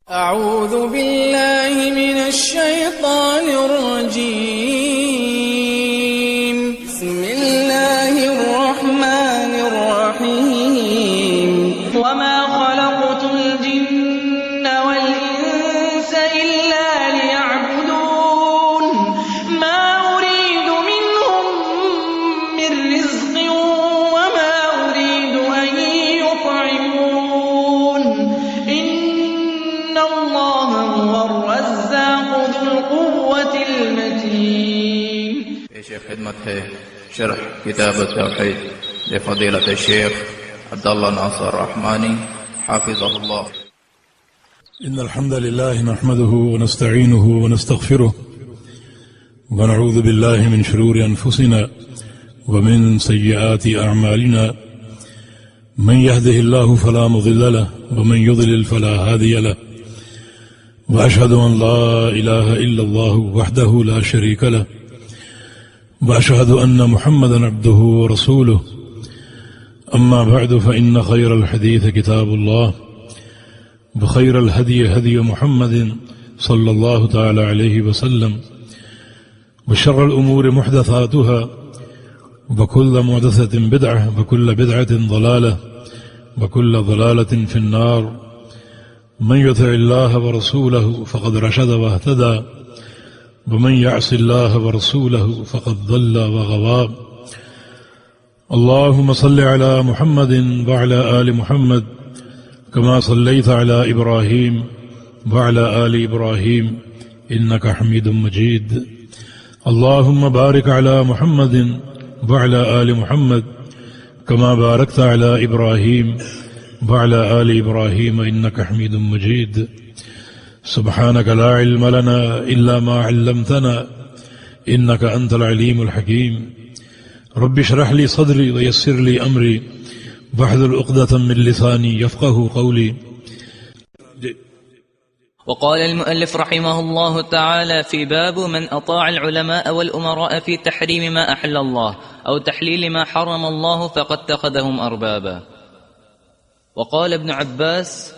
أعوذ بالله من الشيطان الرجيم. بسم الله الرحمن الرحيم. وما خلقت الجن والإنس إلا ليعبدون ما أريد منهم من رزق وما أريد أن يطعمون إن الله هو الرزاق ذو القوة المتين. شیخ خدمت ہے شرح کتاب التوحید لفضیلۃ الشیخ عبداللہ ناصر رحمانی حافظہ اللہ. إن الحمد لله نحمده ونستعينه ونستغفره ونعوذ بالله من شرور أنفسنا ومن سيئات أعمالنا من يهده الله فلا مضل له ومن يضلل فلا هادي له وأشهد أن لا إله إلا الله وحده لا شريك له وأشهد أن محمدا عبده ورسوله. أما بعد فإن خير الحديث كتاب الله وخير الهدي هدي محمد صلى الله تعالى عليه وسلم وشر الأمور محدثاتها وكل محدثة بدعة وكل بدعة ضلالة وكل ضلالة في النار. من يطع الله ورسوله فقد رشد واهتدى ومن يعص الله ورسوله فقد ضل وغوى. اللهم صل على محمد وعلى آل محمد كما صليت على إبراهيم وعلى آل إبراهيم إنك حميد مجيد. اللهم بارك على محمد وعلى آل محمد كما باركت على إبراهيم وعلى آل إبراهيم إنك حميد مجيد. سبحانك لا علم لنا إلا ما علمتنا إنك أنت العليم الحكيم. رب اشرح لي صدري ويسر لي أمري واحلل عقدة من لساني يفقهوا قولي. وقال المؤلف رحمه الله تعالى في باب من أطاع العلماء والأمراء في تحريم ما أحل الله أو تحليل ما حرم الله فقد اتخذهم أربابا. وقال ابن عباس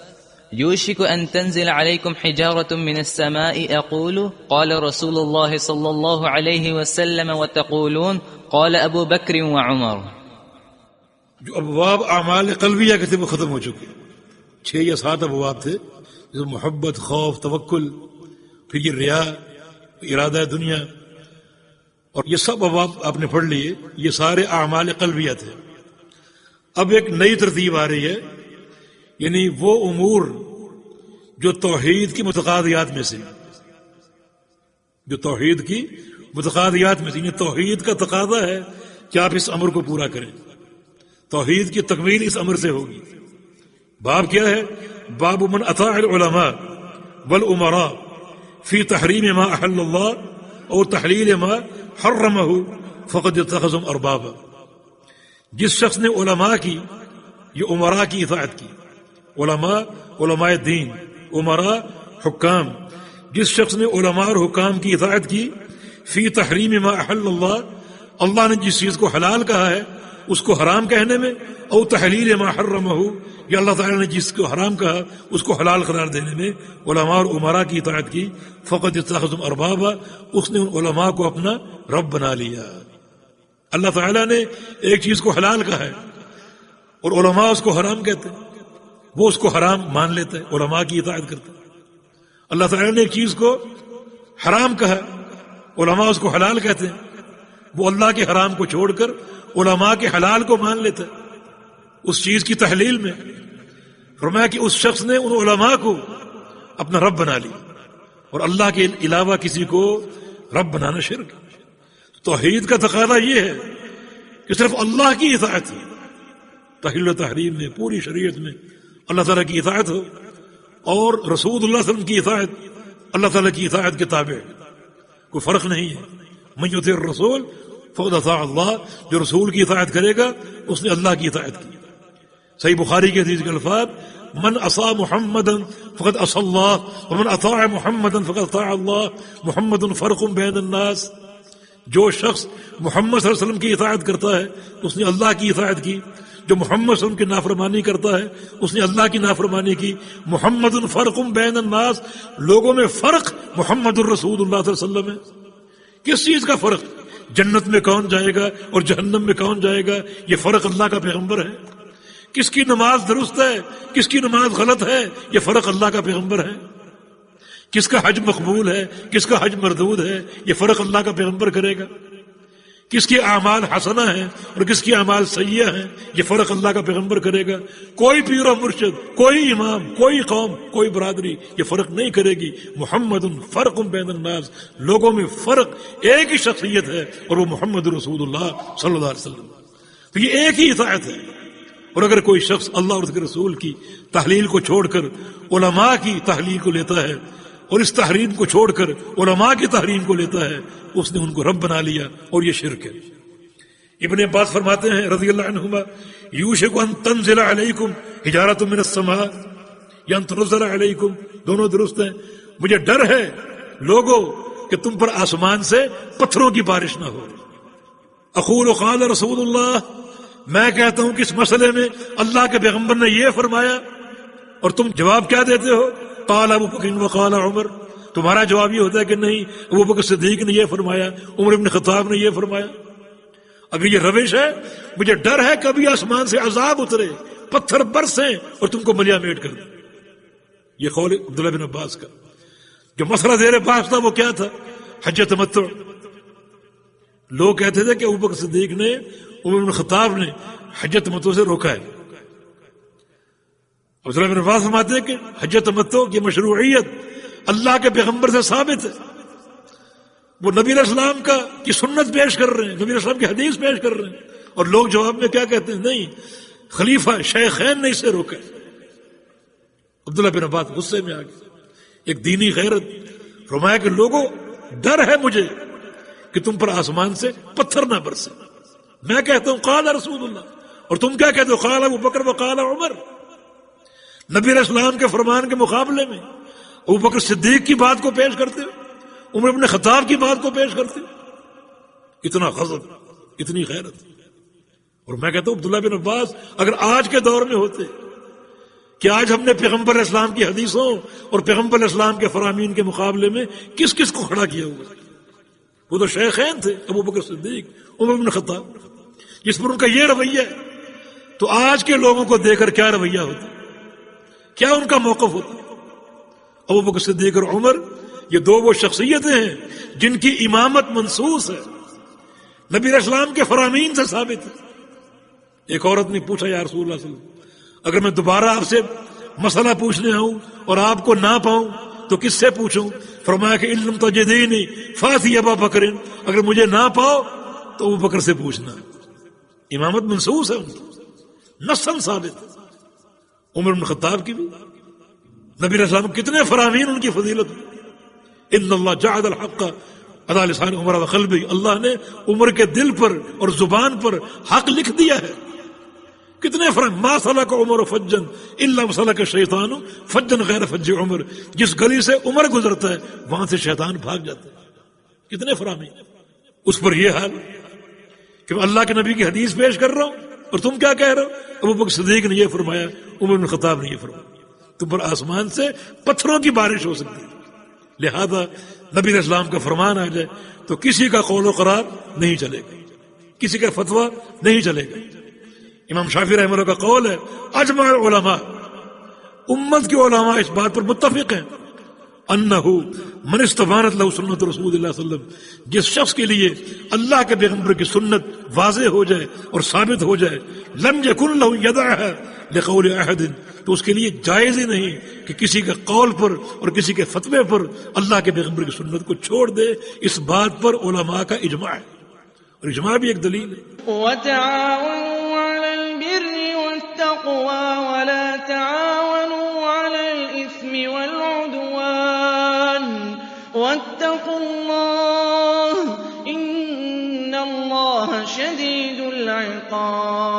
يوشك أن تنزل عليكم حجارة من السماء أقول قال رسول الله صلى الله عليه وسلم وتقولون قال أبو بكر وعمر. جو ابواب اعمال قلبیہ کے تھے وہ ختم ہو چکے. 6 یا 7 ابواب تھے، جیسے محبت، خوف، توکل، پھر یہ ریا، ارادہ دنیا، اور یہ سب ابواب آپ نے پڑھ لیے. یہ سارے اعمال قلبیہ تھے. اب ایک نئی ترتیب آ رہی ہے، یعنی وہ امور جو توحید کی متقاضیات میں سے، جو توحید کی متقاضیات میں سے، یعنی توحید کا تقاضا ہے کہ آپ اس امر کو پورا کریں. توحید کی تکمیل اس امر سے ہوگی. باب کیا ہے؟ باب من اطاع العلماء والامراء فی تحریم ما احل اللہ اور تحلیل ما حرمہ فقد اتخذهم اربابا. جس شخص نے علماء کی، یہ امراء کی اطاعت کی، علماء دین، امراء حکام، جس شخص نے علماء اور حکام کی اطاعت کی فی تحریم ما احل اللہ، اللہ نے جس چیز کو حلال کہا ہے اس کو حرام کہنے میں، او تحلیل ما حرمہ، یا اللہ تعالیٰ نے جس کو حرام کہا اس کو حلال قرار دینے میں علماء اور امراء کی اطاعت کی. فقد اتخذهم اربابا، اس نے ان علماء کو اپنا رب بنا لیا. اللہ تعالیٰ نے ایک چیز کو حلال کہا ہے اور علماء اس کو حرام کہتے ہیں، وہ اس کو حرام مان لیتا ہے، علماء کی اطاعت کرتا ہے. اللہ تعالیٰ نے ایک چیز کو حرام کہا، علماء اس کو حلال کہتے ہیں، وہ اللہ کے حرام کو چھوڑ کر علماء کے حلال کو مان لیتا ہے اس چیز کی تحلیل میں. فرمایا کہ اس شخص نے ان علماء کو اپنا رب بنا لیا، اور اللہ کے علاوہ کسی کو رب بنانا شرک. توحید کا تقاضا یہ ہے کہ صرف اللہ کی اطاعت ہے. تحلیل و تحریم میں، پوری شریعت میں اللہ تعالیٰ کی اطاعت ہو، اور رسول اللہ صلی اللہ علیہ وسلم کی اطاعت اللہ تعالیٰ کی اطاعت کے تابع ہے. کوئی فرق نہیں ہے. من یطیع الرسول فقد اطاع اللہ، جو رسول کی اطاعت کرے گا اس نے اللہ کی اطاعت کی. صحیح بخاری کے حدیث کے الفاظ من عصى محمدا فقد عصى الله ومن اطاع محمدا فقد اطاع الله. محمد فرق بین الناس، جو شخص محمد صلی اللہ علیہ وسلم کی اطاعت کرتا ہے اس نے اللہ کی اطاعت کی، جو محمد صلی اللہ علیہ وسلم کی نافرمانی کرتا ہے اس نے اللہ کی نافرمانی کی. محمد فرق بین الناس، لوگوں میں فرق محمد الرسول اللہ صلی اللہ علیہ وسلم ہے. کس چیز کا فرق؟ جنت میں کون جائے گا اور جہنم میں کون جائے گا، یہ فرق اللہ کا پیغمبر ہے. کس کی نماز درست ہے، کس کی نماز غلط ہے، یہ فرق اللہ کا پیغمبر ہے. کس کا حج مقبول ہے، کس کا حج مردود ہے، یہ فرق اللہ کا پیغمبر کرے گا. کس کی اعمال حسنہ ہیں اور کس کی اعمال سیئہ ہیں، یہ فرق اللہ کا پیغمبر کرے گا. کوئی پیر و مرشد، کوئی امام، کوئی قوم، کوئی برادری یہ فرق نہیں کرے گی. محمد فرق بین الناس، لوگوں میں فرق، ایک ہی شخصیت ہے اور وہ محمد رسول اللہ صلی اللہ علیہ وسلم. تو یہ ایک ہی اطاعت ہے. اور اگر کوئی شخص اللہ اور اس کے رسول کی تحلیل کو چھوڑ کر علماء کی تحلیل کو لیتا ہے اور اس تحریم کو چھوڑ کر علماء کی تحریم کو لیتا ہے، اس نے ان کو رب بنا لیا اور یہ شرک ہے. ابن عباس فرماتے ہیں رضی اللہ عنہما، یوشک ان تنزل علیکم حجارۃ من السماء یا ان تنزل علیکم، دونوں درست ہیں. مجھے ڈر ہے لوگوں کہ تم پر آسمان سے پتھروں کی بارش نہ ہو. اقول قال رسول اللہ، میں کہتا ہوں کہ اس مسئلے میں اللہ کے پیغمبر نے یہ فرمایا اور تم جواب کیا دیتے ہو؟ قال ابو بکر وقال عمر، تمہارا جواب یہ ہوتا ہے کہ نہیں، ابو بکر صدیق نے یہ فرمایا، عمر بن خطاب نے یہ فرمایا. اگر یہ روش ہے، مجھے ڈر ہے کبھی آسمان سے عذاب اترے، پتھر برسیں اور تم کو ملیا میٹ کر دیں. یہ قول عبداللہ بن عباس کا. جو مسئلہ زیر بحث تھا وہ کیا تھا؟ حج تمتع. لوگ کہتے تھے کہ ابو بکر صدیق نے، عمر بن خطاب نے حج تمتع سے روکا ہے. عبداللہ بن عباس فرماتے ہیں کہ حج تمتع کی مشروعیت اللہ کے پیغمبر سے ثابت ہے. وہ نبی علیہ السلام کی سنت پیش کر رہے ہیں، نبی علیہ السلام کی حدیث پیش کر رہے ہیں، اور لوگ جواب میں کیا کہتے ہیں؟ نہیں، خلیفہ شیخین نے اسے روکا. عبداللہ بن عباس غصے میں آ گئے. ایک دینی غیرت فرمایا کہ لوگوں ڈر ہے مجھے کہ تم پر آسمان سے پتھر نہ برسے. میں کہتا ہوں قال رسول اللہ، اور تم کیا کہتے ہو؟ قال ابو بکر وقال عمر. نبی علیہ السلام کے فرمان کے مقابلے میں ابو بکر صدیق کی بات کو پیش کرتے ہو، عمر بن خطاب کی بات کو پیش کرتے ہو. اتنا غضب، اتنی غیرت. اور میں کہتا ہوں عبداللہ بن عباس اگر آج کے دور میں ہوتے کہ آج ہم نے پیغمبر علیہ السلام کی حدیثوں اور پیغمبر علیہ السلام کے فرامین کے مقابلے میں کس کس کو کھڑا کیا ہوا؟ وہ تو شیخین تھے، ابو بکر صدیق، عمر بن خطاب. جس پر ان کا یہ رویہ ہے تو آج کے لوگوں کو دیکھ کر کیا رویہ ہوتا، کیا ان کا موقف ہوتا؟ ابو بکر صدیق اور عمر یہ دو وہ شخصیتیں ہیں جن کی امامت منصوص ہے، نبی علیہ السلام کے فرامین سے ثابت ہے. ایک عورت نے پوچھا یا رسول اللہ صلی اللہ علیہ وسلم، اگر میں دوبارہ آپ سے مسئلہ پوچھنے آؤں اور آپ کو نہ پاؤں تو کس سے پوچھوں؟ فرمایا کہ علم تجدینی فاتی ابا بکر، اگر مجھے نہ پاؤ تو ابو بکر سے پوچھنا. امامت منصوص ہے ان کی، نصاً ثابت ہے. عمر بن خطاب کی بھی، نبی علیہ السلام کتنے فرامین ان کی فضیلت. ان اللہ جعل الحق علی لسان عمر وقلبی، اللہ نے عمر کے دل پر اور زبان پر حق لکھ دیا ہے. کتنے فرام، ما سلک عمر فجن الا سلک الشیطان فجن غیر فج عمر، جس گلی سے عمر گزرتا ہے وہاں سے شیطان بھاگ جاتا ہے. کتنے فرامین. اس پر یہ حال کہ میں اللہ کے نبی کی حدیث پیش کر رہا ہوں اور تم کیا کہہ رہے ہو؟ ابو بکر صدیق نے یہ فرمایا، عمر بن خطاب نے یہ فرمایا. تم پر آسمان سے پتھروں کی بارش ہو سکتی ہے. لہذا نبی علیہ السلام کا فرمان آ جائے تو کسی کا قول و قرار نہیں چلے گا، کسی کا فتویٰ نہیں چلے گا. امام شافعی رحمہ اللہ کا قول ہے، اجمع العلماء، امت کے علماء اس بات پر متفق ہیں، انہو من استبانت لہ سنت رسول اللہ صلی اللہ علیہ وسلم، جس شخص کے لیے اللہ کے پیغمبر کی سنت واضح ہو جائے اور ثابت ہو جائے، لم یکن لہ یدعها لقول احد، تو اس کے لیے جائز ہی نہیں کہ کسی کے قول پر اور کسی کے فتوے پر اللہ کے پیغمبر کی سنت کو چھوڑ دے. اس بات پر علماء کا اجماع ہے، اور اجماع بھی ایک دلیل ہے. وَتَعَاوَنُوا عَلَى الْبِرِّ وَالتَّقْوَىٰ وَلَا تَعَاوَنُوا عَلَى الْإِثْمِ وَالْعُدْوَانِ وَاتَّقُوا اللَّهَ إِنَّ اللَّهَ شَدِيدُ الْعِقَابِ.